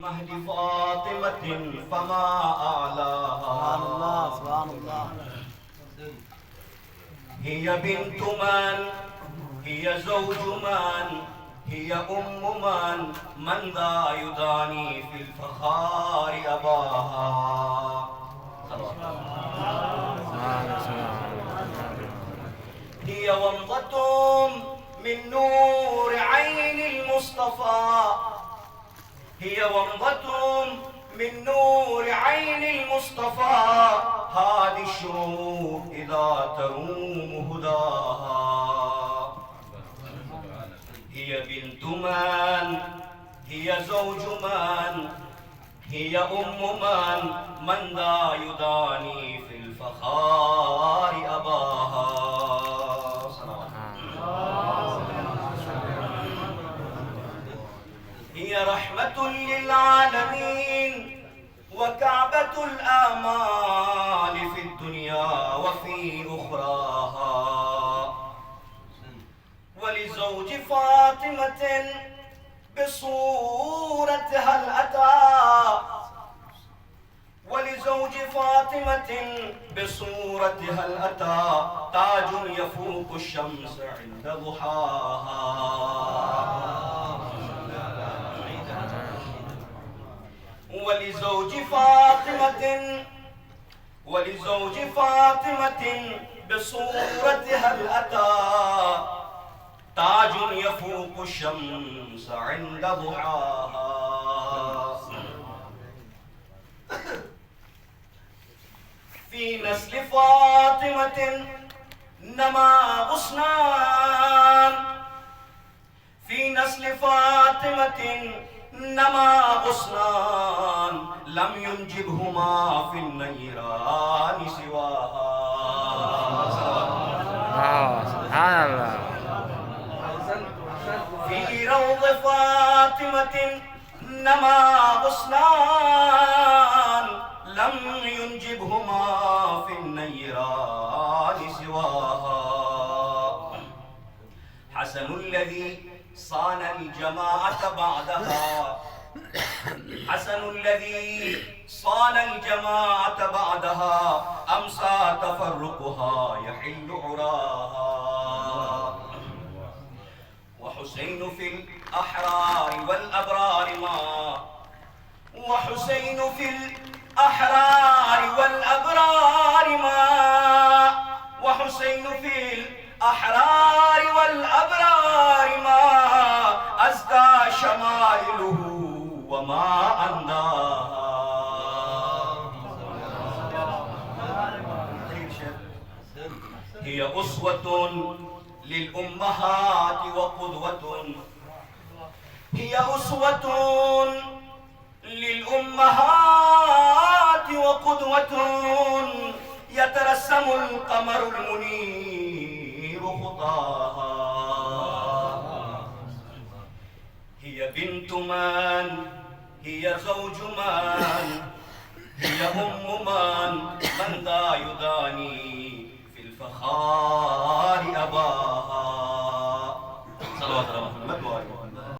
مهد فاطمة فما أعلاها. سبحان الله سبحان الله. هي بنت من؟ هي زوج من؟ هي أم من ذا يداني في الفخار أباها. هي ومضة من نور عين المصطفى، هي ومضة من نور عين المصطفى، هذه الشروق إذا تروم هداها. هي بنت من؟ هي زوج من؟ هي أم من ذا يداني في الفخار أباها. هي رحمة للعالمين وكعبة الآمال في الدنيا وفي أخراها. ولزوج فاطمة بصورتها الأتى، ولزوج فاطمة بصورتها الأتى تاج يفوق الشمس عند ضحاها. ولزوج فاطمة بصورتها الأتى تاج يفوق الشمس عند ضحاها. في نسل فاطمة نما غصنان، في نسل فاطمة نما غصنان لم ينجبهما في النيران سواها. سبحان الله. في روض فاطمة نما غصنان لم ينجبهما في النيران سواها. حسن الذي صان الجماعة بعدها، حسن الذي صان الجماعة بعدها أمسى تفرقها يحل عراها. وحسين في الأحرار والأبرار ما، وحسين في الأحرار والأبرار ما، وحسين في الأحرار والأبرار ما أزكى شمائله وما أنداها. هي أسوة للأمهات وقدوة، هي أسوة للأمهات وقدوة يترسم القمر المنير خطاها. هي بنت من؟ هي زوج من؟ هي أم من ذا يداني في الفخار أباها. صلوات ربنا.